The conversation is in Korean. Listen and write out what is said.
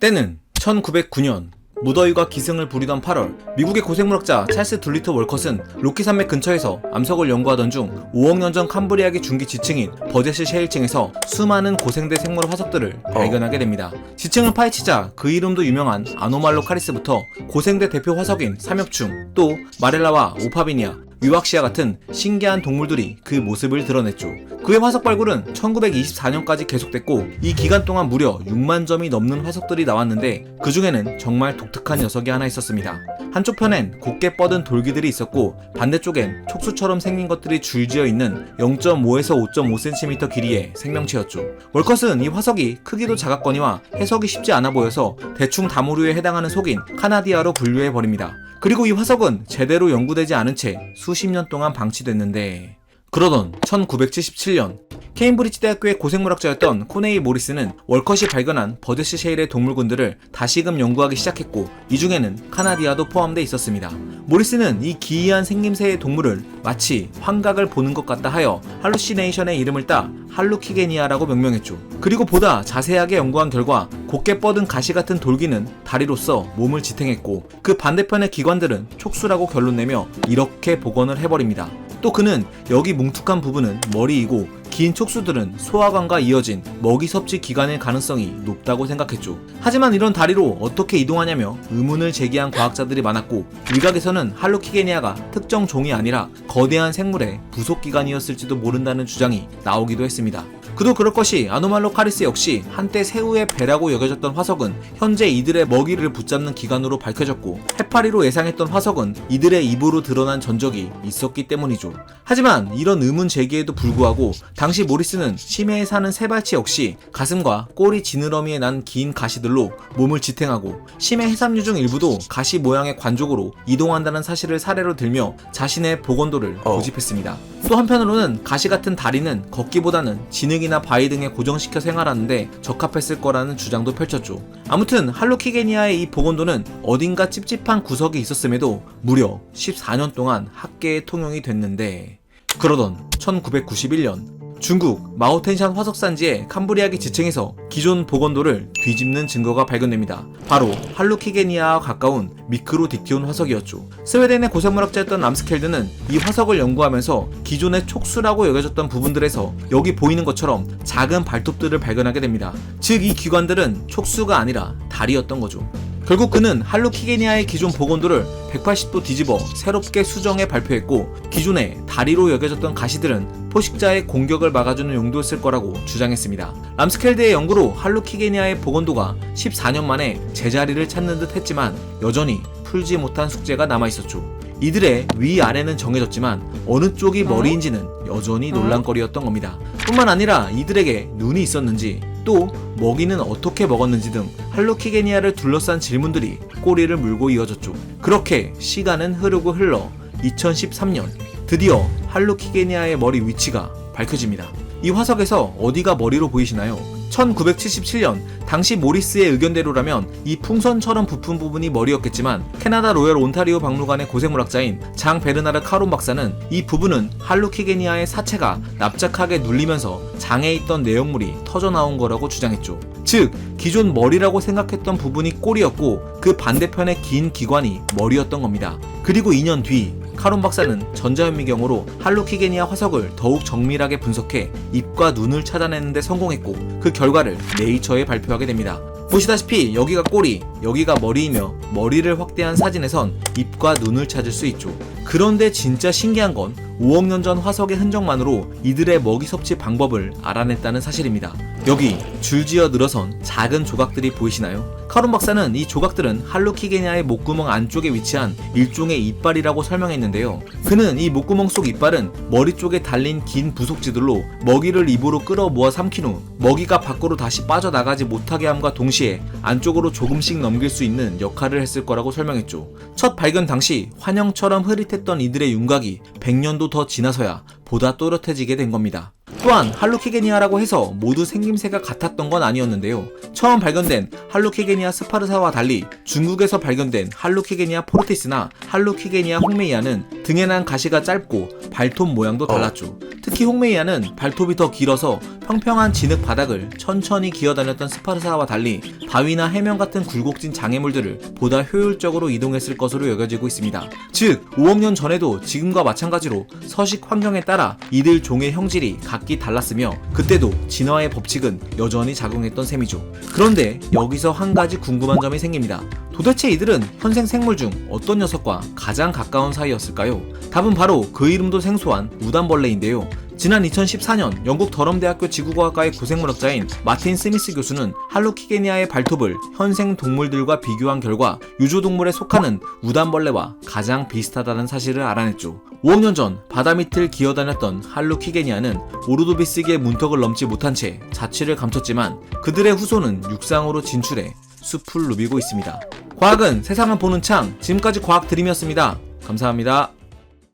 때는 1909년 무더위가 기승을 부리던 8월, 미국의 고생물학자 찰스 둘리터 월컷은 로키 산맥 근처에서 암석을 연구하던 중 5억 년 전 캄브리아의 중기 지층인 버제스 셰일층에서 수많은 고생대 생물 화석들을 발견하게 됩니다. 지층을 파헤치자 그 이름도 유명한 아노말로카리스부터 고생대 대표 화석인 삼엽충, 또 마렐라와 오파비니아, 유악시아 같은 신기한 동물들이 그 모습을 드러냈죠. 그의 화석 발굴은 1924년까지 계속됐고, 이 기간 동안 무려 6만 점이 넘는 화석들이 나왔는데, 그 중에는 정말 독특한 녀석이 하나 있었습니다. 한쪽 편엔 곱게 뻗은 돌기들이 있었고, 반대쪽엔 촉수처럼 생긴 것들이 줄지어 있는 0.5에서 5.5cm 길이의 생명체였죠. 월컷은 이 화석이 크기도 작았거니와 해석이 쉽지 않아 보여서 대충 다모류에 해당하는 속인 카나디아로 분류해버립니다. 그리고 이 화석은 제대로 연구되지 않은 채 수십 년 동안 방치됐는데, 그러던 1977년 케임브리지 대학교의 고생물학자였던 코네일 모리스는 월컷이 발견한 버제스 셰일의 동물군들을 다시금 연구하기 시작했고, 이 중에는 카나디아도 포함되어 있었습니다. 모리스는 이 기이한 생김새의 동물을 마치 환각을 보는 것 같다 하여 할루시네이션의 이름을 따 할루키게니아라고 명명했죠. 그리고 보다 자세하게 연구한 결과 곱게 뻗은 가시 같은 돌기는 다리로서 몸을 지탱했고, 그 반대편의 기관들은 촉수라고 결론내며 이렇게 복원을 해버립니다. 또 그는 여기 뭉툭한 부분은 머리이고 긴 촉수들은 소화관과 이어진 먹이 섭취 기관일 가능성이 높다고 생각했죠. 하지만 이런 다리로 어떻게 이동하냐며 의문을 제기한 과학자들이 많았고, 일각에서는 할루키게니아가 특정 종이 아니라 거대한 생물의 부속기관이었을지도 모른다는 주장이 나오기도 했습니다. 그도 그럴 것이 아노말로카리스 역시 한때 새우의 배라고 여겨졌던 화석은 현재 이들의 먹이를 붙잡는 기관으로 밝혀졌고, 해파리로 예상했던 화석은 이들의 입으로 드러난 전적이 있었기 때문이죠. 하지만 이런 의문 제기에도 불구하고 당시 모리스는 심해에 사는 세발치 역시 가슴과 꼬리 지느러미에 난 긴 가시들로 몸을 지탱하고, 심해 해삼류 중 일부도 가시 모양의 관족으로 이동한다는 사실을 사례로 들며 자신의 복원도를 고집했습니다. 또 한편으로는 가시 같은 다리는 걷기보다는 진흙이나 바위 등에 고정시켜 생활하는데 적합했을 거라는 주장도 펼쳤죠. 아무튼 할루키게니아의 이 복원도는 어딘가 찝찝한 구석이 있었음에도 무려 14년 동안 학계에 통용이 됐는데, 그러던 1991년 중국 마오텐샨 화석산지의 캄브리아기 지층에서 기존 복원도를 뒤집는 증거가 발견됩니다. 바로 할루키게니아와 가까운 미크로딕티온 화석이었죠. 스웨덴의 고생물학자였던 람스켈드는 이 화석을 연구하면서 기존의 촉수라고 여겨졌던 부분들에서 여기 보이는 것처럼 작은 발톱들을 발견하게 됩니다. 즉 이 기관들은 촉수가 아니라 다리였던 거죠. 결국 그는 할루키게니아의 기존 복원도를 180도 뒤집어 새롭게 수정해 발표했고, 기존에 다리로 여겨졌던 가시들은 포식자의 공격을 막아주는 용도였을 거라고 주장했습니다. 람스켈드의 연구로 할루키게니아의 복원도가 14년 만에 제자리를 찾는 듯 했지만 여전히 풀지 못한 숙제가 남아있었죠. 이들의 위아래는 정해졌지만 어느 쪽이 머리인지는 여전히 논란거리였던 겁니다. 뿐만 아니라 이들에게 눈이 있었는지, 또 먹이는 어떻게 먹었는지 등 할루키게니아를 둘러싼 질문들이 꼬리를 물고 이어졌죠. 그렇게 시간은 흐르고 흘러 2013년 드디어 할루키게니아의 머리 위치가 밝혀집니다. 이 화석에서 어디가 머리로 보이시나요? 1977년 당시 모리스의 의견대로라면 이 풍선처럼 부푼 부분이 머리였겠지만, 캐나다 로열 온타리오 박물관의 고생물학자인 장 베르나르 카론 박사는 이 부분은 할루키게니아의 사체가 납작하게 눌리면서 장에 있던 내용물이 터져나온 거라고 주장했죠. 즉 기존 머리라고 생각했던 부분이 꼬리였고, 그 반대편의 긴 기관이 머리였던 겁니다. 그리고 2년 뒤 카론 박사는 전자현미경으로 할루키게니아 화석을 더욱 정밀하게 분석해 입과 눈을 찾아내는 데 성공했고, 그 결과를 네이처에 발표하게 됩니다. 보시다시피 여기가 꼬리, 여기가 머리이며, 머리를 확대한 사진에선 입과 눈을 찾을 수 있죠. 그런데 진짜 신기한 건 5억 년 전 화석의 흔적만으로 이들의 먹이 섭취 방법을 알아냈다는 사실입니다. 여기 줄지어 늘어선 작은 조각들이 보이시나요? 카론 박사는 이 조각들은 할루키게니아의 목구멍 안쪽에 위치한 일종의 이빨이라고 설명했는데요. 그는 이 목구멍 속 이빨은 머리 쪽에 달린 긴 부속지들로 먹이를 입으로 끌어 모아 삼킨 후 먹이가 밖으로 다시 빠져나가지 못하게 함과 동시에 안쪽으로 조금씩 넘길 수 있는 역할을 했을 거라고 설명했죠. 첫 발견 당시 환영처럼 흐릿했던 이들의 윤곽이 100년도 더 지나서야 보다 또렷해지게 된 겁니다. 또한 할루키게니아라고 해서 모두 생김새가 같았던 건 아니었는데요. 처음 발견된 할루키게니아 스파르사와 달리 중국에서 발견된 할루키게니아 포르티스나 할루키게니아 홍메이아는 등에 난 가시가 짧고 발톱 모양도 달랐죠. 특히 홍메이아는 발톱이 더 길어서 평평한 진흙 바닥을 천천히 기어다녔던 스파르타와 달리 바위나 해면 같은 굴곡진 장애물들을 보다 효율적으로 이동했을 것으로 여겨지고 있습니다. 즉 5억 년 전에도 지금과 마찬가지로 서식 환경에 따라 이들 종의 형질이 각기 달랐으며 그때도 진화의 법칙은 여전히 작용했던 셈이죠. 그런데 여기서 한 가지 궁금한 점이 생깁니다. 도대체 이들은 현생 생물 중 어떤 녀석과 가장 가까운 사이였을까요? 답은 바로 그 이름도 생소한 무단벌레인데요. 지난 2014년 영국 더럼대학교 지구과학과의 고생물학자인 마틴 스미스 교수는 할로키게니아의 발톱을 현생 동물들과 비교한 결과 유조동물에 속하는 무단벌레와 가장 비슷하다는 사실을 알아냈죠. 5억 년 전 바다 밑을 기어다녔던 할로키게니아는 오르도비스기의 문턱을 넘지 못한 채 자취를 감췄지만 그들의 후손은 육상으로 진출해 숲을 누비고 있습니다. 과학은 세상을 보는 창, 지금까지 과학 드림이었습니다. 감사합니다.